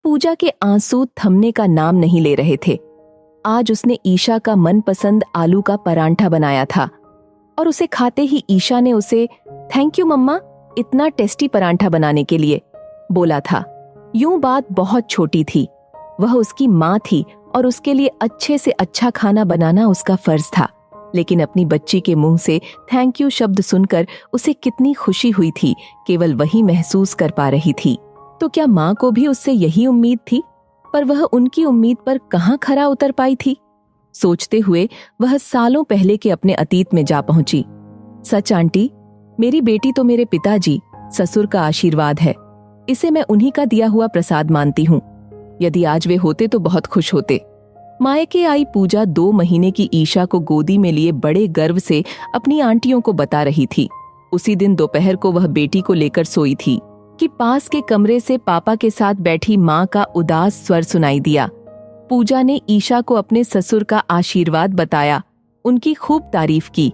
पूजा के आंसू थमने का नाम नहीं ले रहे थे। आज उसने ईशा का मनपसंद आलू का परांठा बनाया था और उसे खाते ही ईशा ने उसे थैंक यू मम्मा, इतना टेस्टी परांठा बनाने के लिए बोला था। यूं बात बहुत छोटी थी, वह उसकी माँ थी और उसके लिए अच्छे से अच्छा खाना बनाना उसका फर्ज था। लेकिन अपनी बच्ची के मुंह से थैंक यू शब्द सुनकर उसे कितनी खुशी हुई थी, केवल वही महसूस कर पा रही थी। तो क्या माँ को भी उससे यही उम्मीद थी? पर वह उनकी उम्मीद पर कहाँ खरा उतर पाई थी? सोचते हुए वह सालों पहले के अपने अतीत में जा पहुंची। सच आंटी, मेरी बेटी तो मेरे पिताजी ससुर का आशीर्वाद है। इसे मैं उन्हीं का दिया हुआ प्रसाद मानती हूँ। यदि आज वे होते तो बहुत खुश होते। मायके आई पूजा 2 महीने की ईशा को गोदी में लिए बड़े गर्व से अपनी आंटियों को बता रही थी। उसी दिन दोपहर को वह बेटी को लेकर सोई थी कि पास के कमरे से पापा के साथ बैठी माँ का उदास स्वर सुनाई दिया। पूजा ने ईशा को अपने ससुर का आशीर्वाद बताया, उनकी खूब तारीफ की।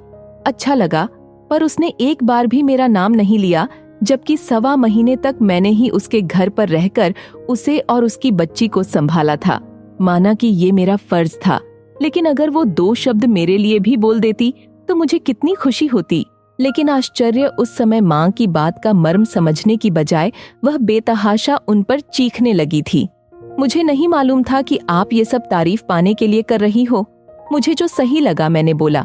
अच्छा लगा, पर उसने एक बार भी मेरा नाम नहीं लिया, जबकि 1.25 महीने तक मैंने ही उसके घर पर रहकर उसे और उसकी बच्ची को संभाला था। माना कि ये मेरा फर्ज था, लेकिन अगर वो 2 शब्द मेरे लिए भी बोल देती तो मुझे कितनी खुशी होती। लेकिन आश्चर्य, उस समय माँ की बात का मर्म समझने की बजाय वह बेतहाशा उन पर चीखने लगी थी। मुझे नहीं मालूम था कि आप ये सब तारीफ पाने के लिए कर रही हो। मुझे जो सही लगा मैंने बोला।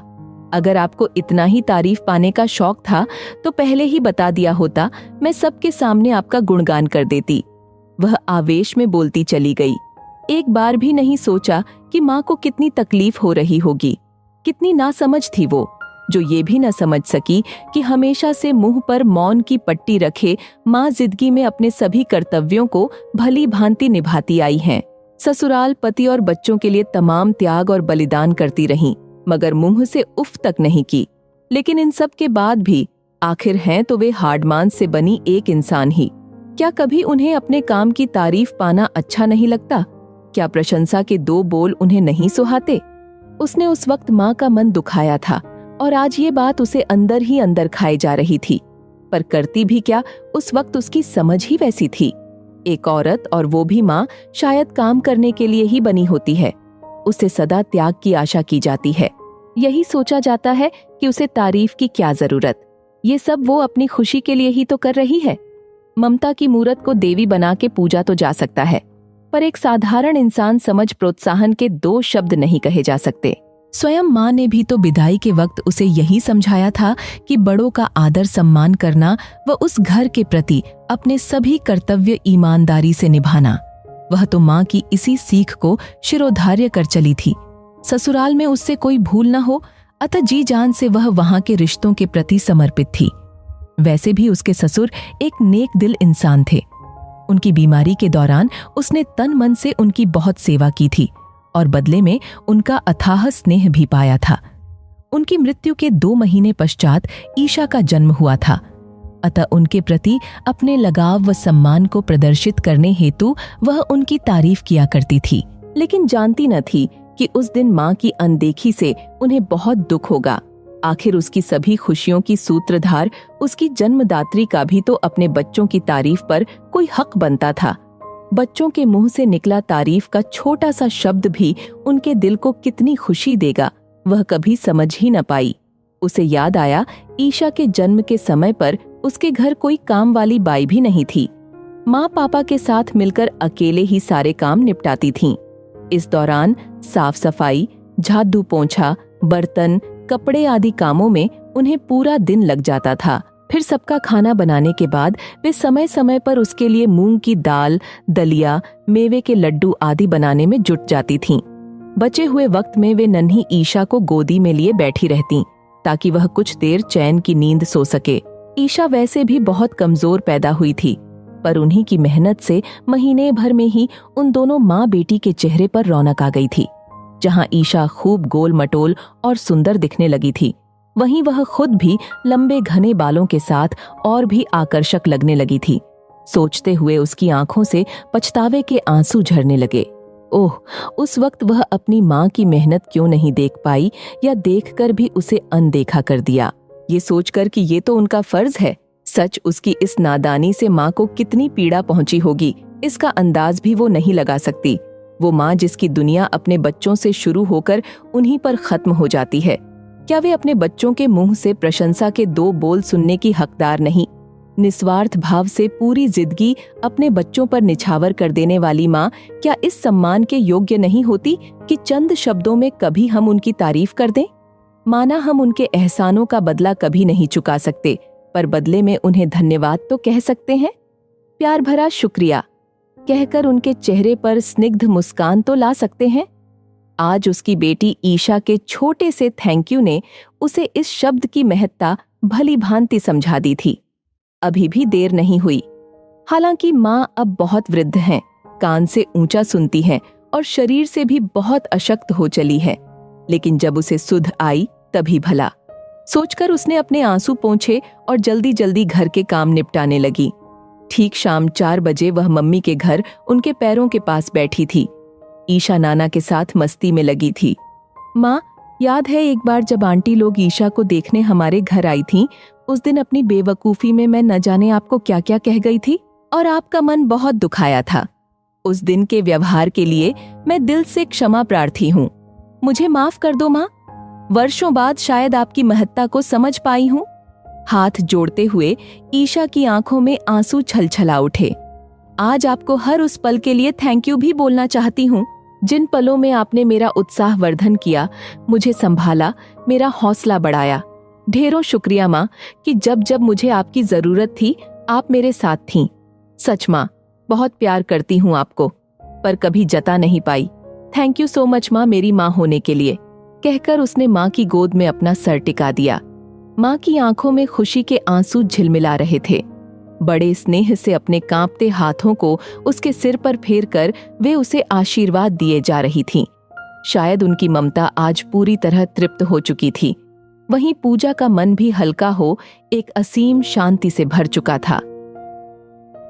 अगर आपको इतना ही तारीफ पाने का शौक था तो पहले ही बता दिया होता, मैं सबके सामने आपका गुणगान कर देती। वह आवेश में बोलती चली गई। एक बार भी नहीं सोचा कि माँ को कितनी तकलीफ हो रही होगी। कितनी नासमझ थी वो, जो ये भी न समझ सकी कि हमेशा से मुंह पर मौन की पट्टी रखे माँ जिंदगी में अपने सभी कर्तव्यों को भली भांति निभाती आई हैं। ससुराल, पति और बच्चों के लिए तमाम त्याग और बलिदान करती रहीं, मगर मुंह से उफ तक नहीं की। लेकिन इन सब के बाद भी आखिर हैं तो वे हार्डमांस से बनी एक इंसान ही। क्या कभी उन्हें अपने काम की तारीफ पाना अच्छा नहीं लगता? क्या प्रशंसा के 2 बोल उन्हें नहीं सुहाते? उसने उस वक्त माँ का मन दुखाया था और आज ये बात उसे अंदर ही अंदर खाए जा रही थी। पर करती भी क्या, उस वक्त उसकी समझ ही वैसी थी। एक औरत, और वो भी माँ, शायद काम करने के लिए ही बनी होती है। उससे सदा त्याग की आशा की जाती है। यही सोचा जाता है कि उसे तारीफ की क्या जरूरत, ये सब वो अपनी खुशी के लिए ही तो कर रही है। ममता की मूरत को देवी बना के पूजा तो जा सकता है, पर एक साधारण इंसान समझ, प्रोत्साहन के 2 शब्द नहीं कहे जा सकते। स्वयं माँ ने भी तो विदाई के वक्त उसे यही समझाया था कि बड़ों का आदर सम्मान करना व उस घर के प्रति अपने सभी कर्तव्य ईमानदारी से निभाना। वह तो माँ की इसी सीख को शिरोधार्य कर चली थी। ससुराल में उससे कोई भूल न हो, अतः जी जान से वह वहां के रिश्तों के प्रति समर्पित थी। वैसे भी उसके ससुर एक नेक दिल इंसान थे। उनकी बीमारी के दौरान उसने तन मन से उनकी बहुत सेवा की थी और बदले में उनका अथाह स्नेह भी पाया था। उनकी मृत्यु के 2 महीने पश्चात ईशा का जन्म हुआ था, अतः उनके प्रति अपने लगाव व सम्मान को प्रदर्शित करने हेतु वह उनकी तारीफ किया करती थी। लेकिन जानती न थी कि उस दिन माँ की अनदेखी से उन्हें बहुत दुख होगा। आखिर उसकी सभी खुशियों की सूत्रधार, उसकी जन्मदात्री का भी तो अपने बच्चों की तारीफ पर कोई हक बनता था। बच्चों के मुंह से निकला तारीफ का छोटा सा शब्द भी उनके दिल को कितनी खुशी देगा, वह कभी समझ ही न पाई। उसे याद आया, ईशा के जन्म के समय पर उसके घर कोई काम वाली बाई भी नहीं थी। माँ पापा के साथ मिलकर अकेले ही सारे काम निपटाती थीं। इस दौरान साफ सफाई, झाड़ू पोंछा, बर्तन, कपड़े आदि कामों में उन्हें पूरा दिन लग जाता था। फिर सबका खाना बनाने के बाद वे समय समय पर उसके लिए मूंग की दाल, दलिया, मेवे के लड्डू आदि बनाने में जुट जाती थीं। बचे हुए वक्त में वे नन्ही ईशा को गोदी में लिए बैठी रहतीं, ताकि वह कुछ देर चैन की नींद सो सके। ईशा वैसे भी बहुत कमजोर पैदा हुई थी, पर उन्हीं की मेहनत से महीने भर में ही उन दोनों माँ बेटी के चेहरे पर रौनक आ गई थी। जहाँ ईशा खूब गोल मटोल और सुंदर दिखने लगी थी, वहीं वह खुद भी लंबे घने बालों के साथ और भी आकर्षक लगने लगी थी। सोचते हुए उसकी आंखों से पछतावे के आंसू झरने लगे। ओह, उस वक्त वह अपनी माँ की मेहनत क्यों नहीं देख पाई, या देखकर भी उसे अनदेखा कर दिया, ये सोचकर कि ये तो उनका फर्ज है। सच, उसकी इस नादानी से माँ को कितनी पीड़ा पहुंची होगी। इसका अंदाज भी वो नहीं लगा सकती। वो माँ जिसकी दुनिया अपने बच्चों से शुरू होकर उन्हीं पर खत्म हो जाती है, क्या वे अपने बच्चों के मुंह से प्रशंसा के 2 बोल सुनने की हकदार नहीं? निस्वार्थ भाव से पूरी जिंदगी अपने बच्चों पर निछावर कर देने वाली माँ क्या इस सम्मान के योग्य नहीं होती कि चंद शब्दों में कभी हम उनकी तारीफ कर दें? माना हम उनके एहसानों का बदला कभी नहीं चुका सकते, पर बदले में उन्हें धन्यवाद तो कह सकते हैं। प्यार भरा शुक्रिया कहकर उनके चेहरे पर स्निग्ध मुस्कान तो ला सकते हैं। आज उसकी बेटी ईशा के छोटे से थैंक यू ने उसे इस शब्द की महत्ता भली भांति समझा दी थी। अभी भी देर नहीं हुई। हालांकि माँ अब बहुत वृद्ध हैं, कान से ऊंचा सुनती हैं और शरीर से भी बहुत अशक्त हो चली है, लेकिन जब उसे सुध आई तभी भला सोचकर उसने अपने आंसू पोंछे और जल्दी जल्दी घर के काम निपटाने लगी। ठीक शाम 4 बजे वह मम्मी के घर उनके पैरों के पास बैठी थी। ईशा नाना के साथ मस्ती में लगी थी। माँ, याद है एक बार जब आंटी लोग ईशा को देखने हमारे घर आई थीं, उस दिन अपनी बेवकूफी में मैं न जाने आपको क्या क्या कह गई थी और आपका मन बहुत दुखाया था। उस दिन के व्यवहार के लिए मैं दिल से क्षमा प्रार्थी हूँ। मुझे माफ कर दो माँ। वर्षों बाद शायद आपकी महत्ता को समझ पाई हूँ। हाथ जोड़ते हुए ईशा की आंखों में आंसू छलछला उठे। आज आपको हर उस पल के लिए थैंक यू भी बोलना चाहती हूँ, जिन पलों में आपने मेरा उत्साह वर्धन किया, मुझे संभाला, मेरा हौसला बढ़ाया। ढेरों शुक्रिया माँ कि जब जब मुझे आपकी जरूरत थी आप मेरे साथ थीं। सच माँ, बहुत प्यार करती हूँ आपको, पर कभी जता नहीं पाई। थैंक यू सो मच माँ मेरी माँ होने के लिए, कहकर उसने माँ की गोद में अपना सर टिका दिया। माँ की आंखों में खुशी के आंसू झिलमिला रहे थे। बड़े स्नेह से अपने कांपते हाथों को उसके सिर पर फेरकर वे उसे आशीर्वाद दिए जा रही थीं। शायद उनकी ममता आज पूरी तरह तृप्त हो चुकी थी। वहीं पूजा का मन भी हल्का हो एक असीम शांति से भर चुका था।